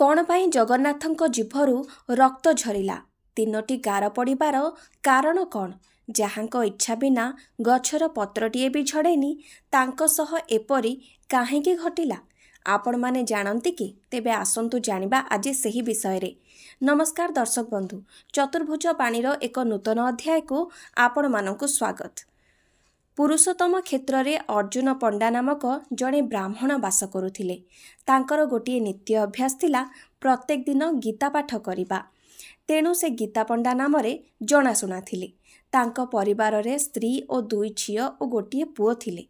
कौन पाई जगन्नाथଙ୍କ जीभरू रक्त झरिला तीनोटी गार पड़िबार कारण कौन जहाँको इच्छा बिना गछर पत्रटिए भी झड़ेनी तांको सह एपरी काहेकि घटिला आपण माने जानती कि तेबे आसंतु जानिबा आज सही विषय रे। नमस्कार दर्शक बंधु, चतुर्भुज बाणीर एक नूतन अध्याय को आपण मानकु स्वागत। पुरुषोत्तम क्षेत्र में अर्जुन पंडा नामक जड़े ब्राह्मण बास करुथिले। तांकर गोटे नित्य अभ्यास थिला प्रत्येक दिन गीता पाठ करिबा। तेणु से गीता पंडा नाम जनाशुना थिले। तांको परिवार रे स्त्री और दुई झियो और गोटे पुओ थिले।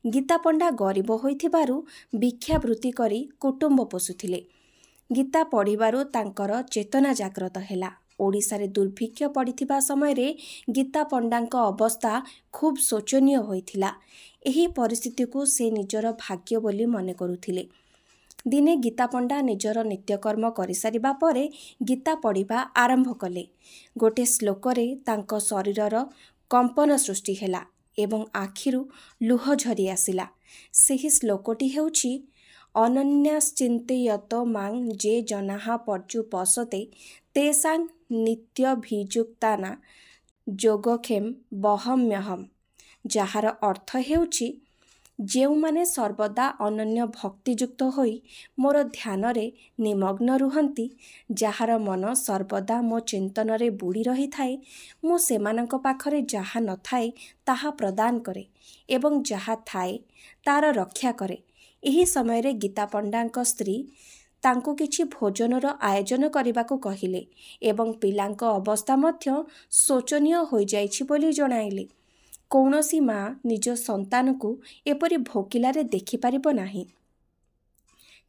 गीता पंडा गरीब होइथिबारु भिक्षावृत्ति करी कुटुंब पोषुथिले। गीता पढ़िबारु तांकर चेतना जाग्रत हैला। ओडिशारे दुर्भिक्ष पड़िथिबा समय रे गीता पंडांको अवस्था खूब शोचनीय होइथिला। एही परिस्थिति को से निजर भाग्य बोली मने करुथिले। दिने गीता पंडा निजर नित्यकर्म करिसारिबा परे गीता पढ़िबा आरंभ कले। गोटे श्लोकरे तांको शरीरर कंपन सृष्टि हैला एवं आखिरु लुह झरी आसिला। सेही श्लोकटी हेउछि अनन्याश्चिन्तयत मां जे जनाः पर्युपसते तेषां नित्यभियुक्ताना योगक्षेम बहम्यहम। जार अर्थ हेउछि जेउमाने सर्वदा अनन्य भक्तियुक्त होई मोर ध्यान रे निमग्न रुहंती, जार मन सर्वदा मो चिंतन रे बुड़ी रही थाए, मु सेमानंक पाखरे जहा न थाए ताहा प्रदान करे एवं जहा थाए तार रक्षा करे। एही समय रे गीता पंडांक स्त्री तांको किछि भोजनर आयोजन करबाको कहिले एवं पिलांक अवस्था मध्य शोचनीय होई जाइछि बोली जणाइले। कौनसी माँ निज संतान को एपरि भोकिलारे देखि पारिबो नाही।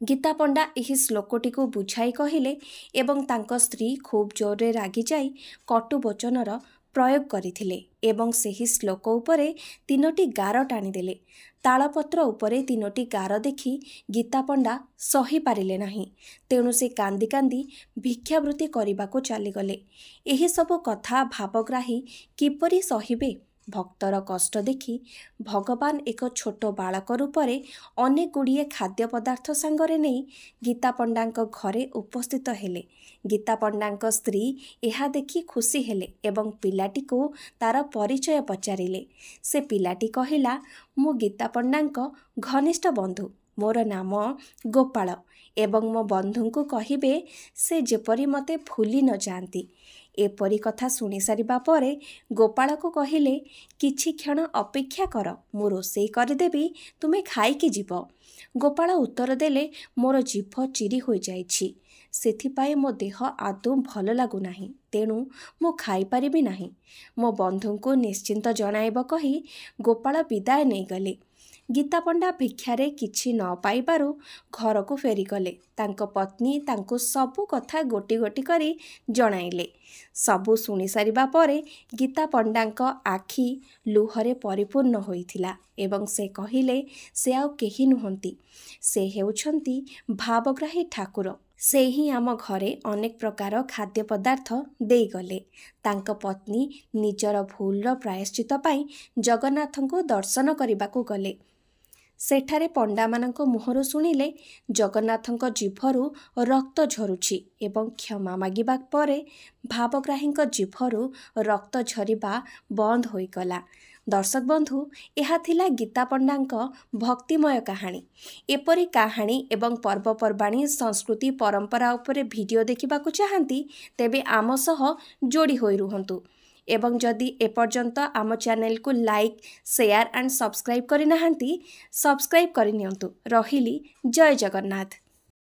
गीता पंडा एही श्लोकटी को बुझाई कहिले एवं तांको स्त्री खूब जोरे रागी जाई कटु वचनर प्रयोग करिथिले एवं सेही श्लोक उपरे तीनोटी गार टाणीदेले। तालपत्र उपरे तीनोटी गार देखि गीता पंडा सही पारिले नाही। तेणु से कांदी कांदी भिक्षावृत्ति करबाको चलीगले। एही सब कथा भावग्राही किपरि सहिबे। भक्तर कष्ट देखि भगवान एक छोट बालक रूपरे अनेक गुड़िए खाद्य पदार्थ सांगरे नहीं गीता पंडांक घरे उपस्थित हेले। गीता पंडांक स्त्री एहा देखि खुशी हेले एवं पिलाटी को तार परिचय पचारिले। से पिलाटी कहिला, मु गीता पंडांक घनिष्ठ बंधु, मोर नाम गोपाल एवं मो बंधुंकु कहिबे से जेपरी मते भूली न जाती। एपरी कथा शुणी सारिबा परे गोपाल को कहिले, किछि क्षण अपेक्षा कर, मु रोषेई करदेबी, तुमे खाइकी जीव। गोपाल उत्तर देले, मोर जीभ चिरी होई जाइछि, सेथिपाई मो देह आदौ भल लागु नाही, तेणु मु खाई पारिबी नाही। मो बंधुंकु निश्चिंत जणाइब कही गोपाल विदाय नहीं गले। गीता पंडा भिक्षारे किछि न पाइबारु घर को फेरीगले। तांको पत्नी तांको सबु कथा गोटी गोटी करी जणाइले। सबु शुणी सारिबा परे गीता पंडांक आखि लुहरे परिपूर्ण होइथिला एवं से कहिले, से आउ केही नुहंती, से हेउछंती भावग्राही ठाकुर। से ही आम घरे अनेक प्रकार खाद्य पदार्थ देई गले। तांको पत्नी निजर भूलर प्रायश्चित पाई जगन्नाथंको दर्शन करबाकू गले। सेठारे पंडा मानक मुहरु सुनिले जगन्नाथंक जीभरू रक्त झरुछि एवं क्षमा मागिबा परे भावग्राहींक जीभरू रक्त झरिबा बंद होइगला। दर्शक बंधु, यह थिला गीता पंडांक भक्तिमय कहानी। एपरी कहानी एवं पर्वपर्वाणी संस्कृति परंपरा उपरे वीडियो देखिबाकू चाहंती तेबे आम सह जोड़ी होई रुहंतु एवं जदि एपर्यंत आम चैनल को लाइक, शेयर एंड सब्सक्राइब करि नाहंती, सब्सक्राइब करि नियंतु। रहिली, जय जगन्नाथ।